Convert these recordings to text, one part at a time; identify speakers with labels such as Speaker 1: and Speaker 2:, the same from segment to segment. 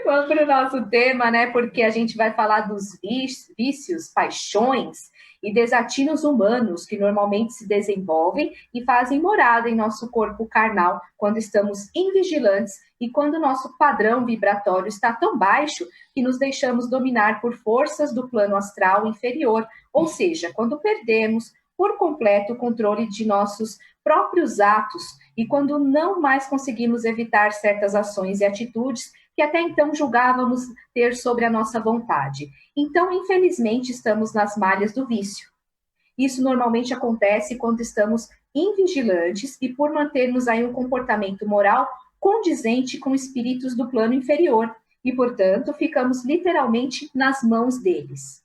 Speaker 1: Vamos para o nosso tema, né? Porque a gente vai falar dos vícios, paixões e desatinos humanos que normalmente se desenvolvem e fazem morada em nosso corpo carnal quando estamos invigilantes e quando o nosso padrão vibratório está tão baixo que nos deixamos dominar por forças do plano astral inferior, ou seja, quando perdemos por completo o controle de nossos próprios atos e quando não mais conseguimos evitar certas ações e atitudes que até então julgávamos ter sobre a nossa vontade. Então, infelizmente, estamos nas malhas do vício. Isso normalmente acontece quando estamos invigilantes e por mantermos aí um comportamento moral condizente com espíritos do plano inferior e, portanto, ficamos literalmente nas mãos deles.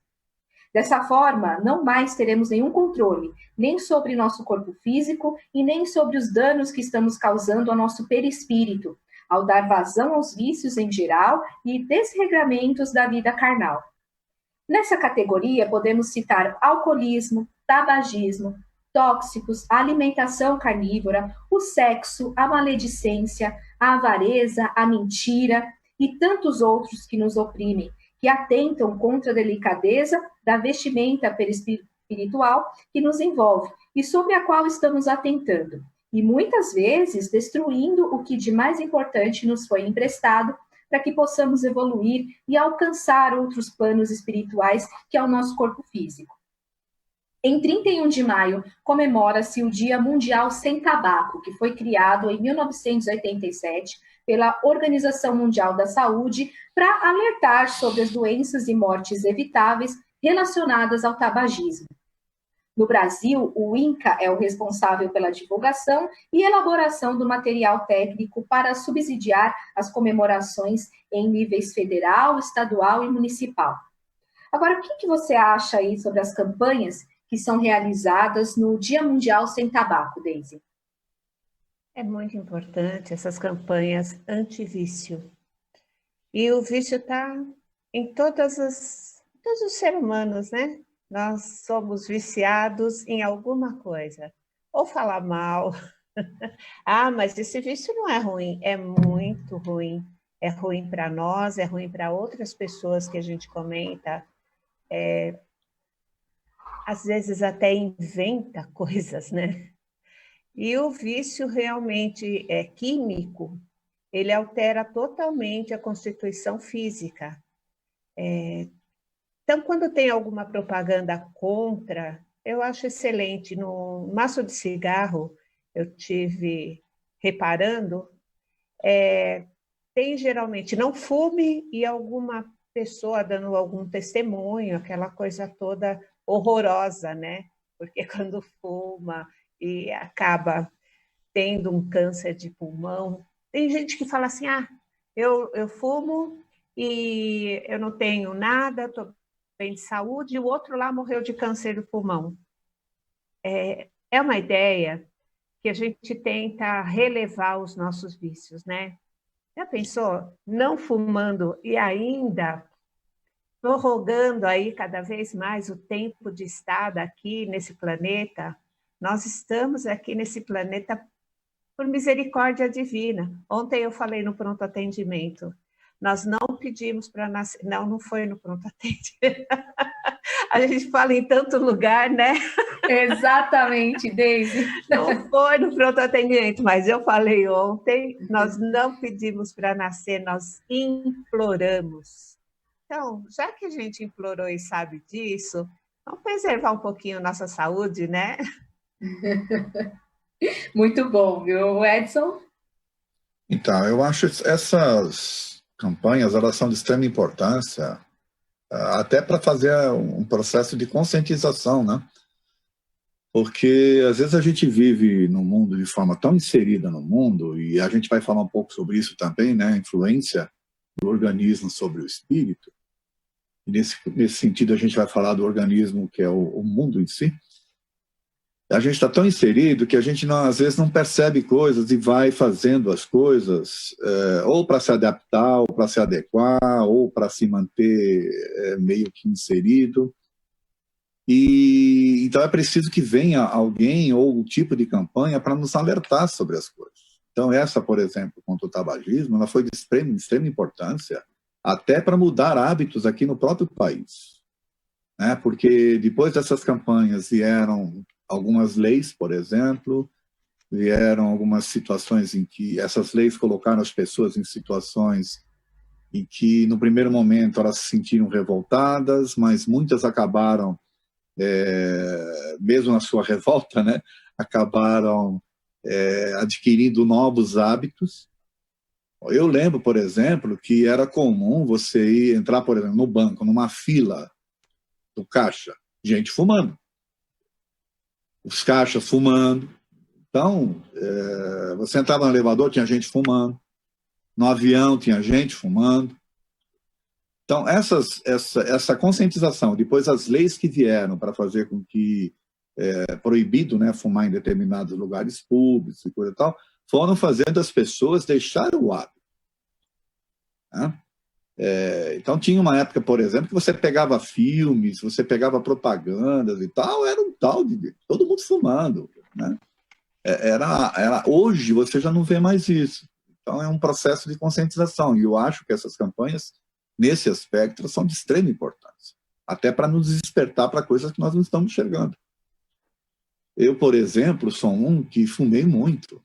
Speaker 1: Dessa forma, não mais teremos nenhum controle, nem sobre nosso corpo físico e nem sobre os danos que estamos causando ao nosso perispírito, ao dar vazão aos vícios em geral e desregramentos da vida carnal. Nessa categoria, podemos citar alcoolismo, tabagismo, tóxicos, a alimentação carnívora, o sexo, a maledicência, a avareza, a mentira e tantos outros que nos oprimem, que atentam contra a delicadeza da vestimenta perispiritual que nos envolve e sobre a qual estamos atentando, e muitas vezes destruindo o que de mais importante nos foi emprestado para que possamos evoluir e alcançar outros planos espirituais que é o nosso corpo físico. Em 31 de maio, comemora-se o Dia Mundial Sem Tabaco, que foi criado em 1987 pela Organização Mundial da Saúde para alertar sobre as doenças e mortes evitáveis relacionadas ao tabagismo. No Brasil, o INCA é o responsável pela divulgação e elaboração do material técnico para subsidiar as comemorações em níveis federal, estadual e municipal. Agora, o que você acha aí sobre as campanhas que são realizadas no Dia Mundial Sem Tabaco, Deise?
Speaker 2: É muito importante essas campanhas anti-vício. E o vício está em todos os seres humanos, né? Nós somos viciados em alguma coisa. Ou falar mal. Ah, mas esse vício não é ruim. É muito ruim. É ruim para nós, é ruim para outras pessoas que a gente comenta. Às vezes até inventa coisas, né? E o vício realmente é químico, ele altera totalmente a constituição física. Então, quando tem alguma propaganda contra, eu acho excelente. No maço de cigarro, eu tive reparando, tem geralmente não fume e alguma pessoa dando algum testemunho, aquela coisa toda horrorosa, né? Porque quando fuma e acaba tendo um câncer de pulmão, tem gente que fala assim, eu fumo e eu não tenho nada, estou bem de saúde, e o outro lá morreu de câncer do pulmão. É uma ideia que a gente tenta relevar os nossos vícios, né? Já pensou? Não fumando e ainda prorrogando aí cada vez mais o tempo de estar aqui nesse planeta. Nós estamos aqui nesse planeta por misericórdia divina. Ontem eu falei no pronto atendimento. Nós não pedimos para nascer. Não, não foi no pronto atendimento. A gente fala em tanto lugar, né?
Speaker 1: Exatamente, Deise.
Speaker 2: Não foi no pronto atendimento, mas eu falei ontem, nós não pedimos para nascer, nós imploramos. Então, já que a gente implorou e sabe disso, vamos preservar um pouquinho a nossa saúde, né?
Speaker 1: Muito bom, viu, Edson?
Speaker 3: Então, eu acho que essas campanhas, elas são de extrema importância, até para fazer um processo de conscientização, né? Porque às vezes a gente vive no mundo de forma tão inserida no mundo, e a gente vai falar um pouco sobre isso também, né? A influência do organismo sobre o espírito. E nesse sentido a gente vai falar do organismo que é o mundo em si. A gente está tão inserido que a gente às vezes não percebe coisas e vai fazendo as coisas ou para se adaptar, ou para se adequar, ou para se manter meio que inserido. E então é preciso que venha alguém ou um tipo de campanha para nos alertar sobre as coisas. Então, essa, por exemplo, contra o tabagismo, ela foi de extrema importância, até para mudar hábitos aqui no próprio país, né? Porque depois dessas campanhas vieram algumas leis, por exemplo, vieram algumas situações em que essas leis colocaram as pessoas em situações em que, no primeiro momento, elas se sentiram revoltadas, mas muitas acabaram, mesmo na sua revolta, né, acabaram adquirindo novos hábitos. Eu lembro, por exemplo, que era comum você entrar, por exemplo, no banco, numa fila do caixa, gente fumando. Os caixas fumando. Então, você entrava no elevador, tinha gente fumando. No avião, tinha gente fumando. Então, essa conscientização, depois as leis que vieram para fazer com que proibido, né, fumar em determinados lugares públicos e coisa e tal, foram fazendo as pessoas deixarem o hábito. Né? Então, tinha uma época, por exemplo, que você pegava filmes, você pegava propagandas e tal, era um tal de todo mundo fumando. Né? Hoje, você já não vê mais isso. Então, é um processo de conscientização. E eu acho que essas campanhas, nesse aspecto, são de extrema importância. Até para nos despertar para coisas que nós não estamos enxergando. Eu, por exemplo, sou um que fumei muito.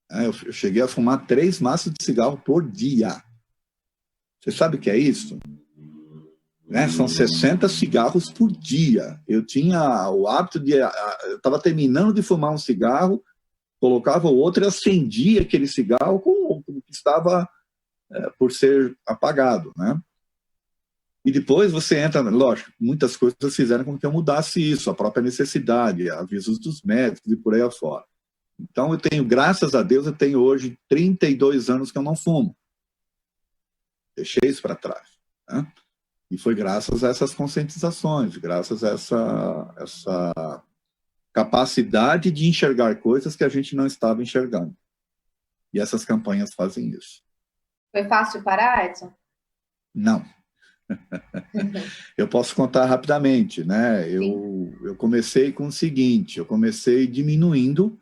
Speaker 3: Eu cheguei a fumar 3 maços de cigarro por dia. Você sabe o que é isso? São 60 cigarros por dia. Eu tinha o hábito de... Eu estava terminando de fumar um cigarro, colocava o outro e acendia aquele cigarro com o que estava por ser apagado. Né? E depois você entra... Lógico, muitas coisas fizeram com que eu mudasse isso, a própria necessidade, avisos dos médicos e por aí afora. Então, eu tenho, graças a Deus, eu tenho hoje 32 anos que eu não fumo. Deixei isso para trás. Né? E foi graças a essas conscientizações, graças a essa capacidade de enxergar coisas que a gente não estava enxergando. E essas campanhas fazem isso.
Speaker 1: Foi fácil parar, Edson?
Speaker 3: Não. Eu posso contar rapidamente. Né? Eu comecei com o seguinte, eu comecei diminuindo.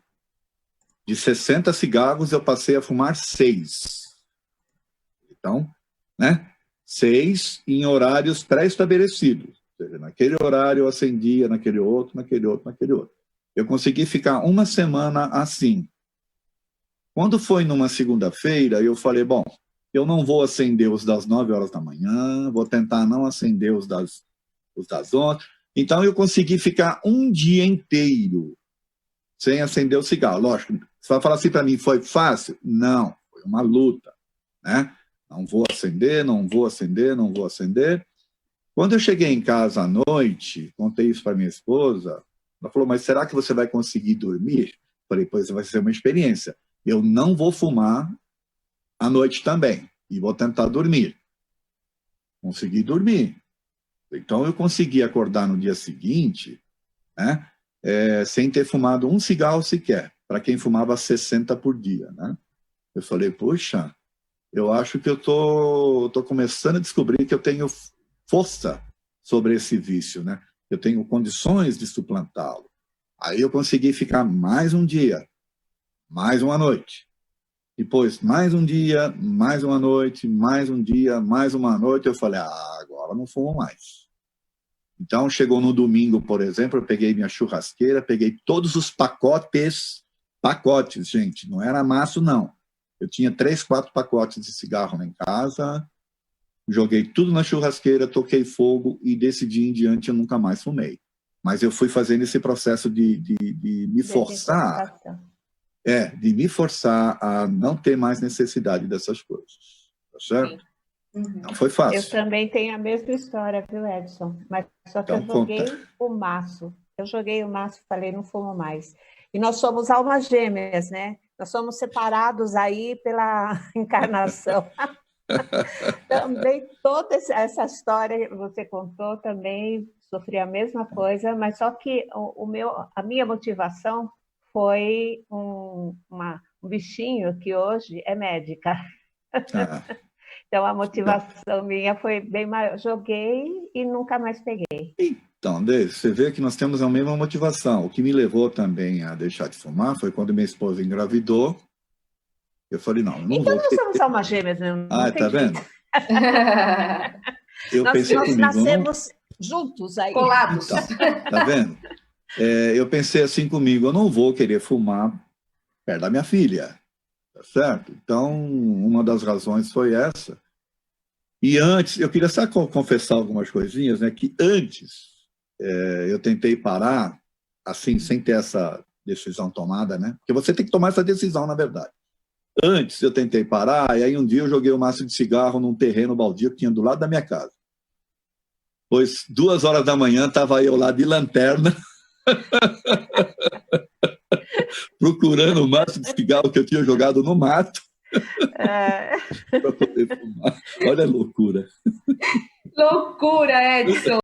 Speaker 3: De 60 cigarros, eu passei a fumar 6. Então, né? 6 em horários pré-estabelecidos. Ou seja, naquele horário eu acendia, naquele outro, naquele outro, naquele outro. Eu consegui ficar uma semana assim. Quando foi numa segunda-feira, eu falei, bom, eu não vou acender os das 9 horas da manhã, vou tentar não acender os das 11. Então, eu consegui ficar um dia inteiro sem acender o cigarro. Lógico, você vai falar assim para mim, foi fácil? Não, foi uma luta. Né? Não vou acender, não vou acender, não vou acender. Quando eu cheguei em casa à noite, contei isso para minha esposa, ela falou, mas será que você vai conseguir dormir? Falei, pois vai ser uma experiência. Eu não vou fumar à noite também, e vou tentar dormir. Consegui dormir. Então, eu consegui acordar no dia seguinte, né, sem ter fumado um cigarro sequer, para quem fumava 60 por dia. Né? Eu falei, puxa, eu acho que eu tô começando a descobrir que eu tenho força sobre esse vício, né? Eu tenho condições de suplantá-lo. Aí eu consegui ficar mais um dia, mais uma noite. Depois, mais um dia, mais uma noite, mais um dia, mais uma noite. Eu falei, agora não fumo mais. Então, chegou no domingo, por exemplo, eu peguei minha churrasqueira, peguei todos os pacotes, gente, não era maço, não. Eu tinha 3, 4 pacotes de cigarro lá em casa, joguei tudo na churrasqueira, toquei fogo e desse dia em diante eu nunca mais fumei. Mas eu fui fazendo esse processo de me forçar, de me forçar a não ter mais necessidade dessas coisas. Tá certo?
Speaker 1: Uhum.
Speaker 3: Não foi fácil.
Speaker 2: Eu também tenho a mesma história, viu, Edson? Mas só que então, eu joguei o maço. Eu joguei o maço e falei, não fumo mais. E nós somos almas gêmeas, né? Nós somos separados aí pela encarnação. Também toda essa história que você contou, também sofri a mesma coisa, mas só que a minha motivação foi um bichinho que hoje é médica. Então, a motivação minha foi bem maior. Joguei e nunca mais peguei.
Speaker 3: Então, você vê que nós temos a mesma motivação. O que me levou também a deixar de fumar foi quando minha esposa engravidou. Eu falei, não, eu não
Speaker 2: Então
Speaker 3: vou.
Speaker 2: nós somos almas gêmeas, né?
Speaker 3: Ah, tá vendo? Eu pensei
Speaker 2: nós
Speaker 3: comigo,
Speaker 2: nascemos juntos aí.
Speaker 1: Colados.
Speaker 3: Então, tá vendo? Eu pensei assim comigo, eu não vou querer fumar perto da minha filha, tá certo? Então, uma das razões foi essa. E antes, eu queria só confessar algumas coisinhas, né? Que antes eu tentei parar, assim, sem ter essa decisão tomada, né? Porque você tem que tomar essa decisão, na verdade. Antes eu tentei parar, e aí um dia eu joguei um maço de cigarro num terreno baldio que tinha do lado da minha casa. Pois 2h da manhã estava eu lá de lanterna, procurando o maço de cigarro que eu tinha jogado no mato para poder fumar. Olha a loucura.
Speaker 1: Loucura, Edson.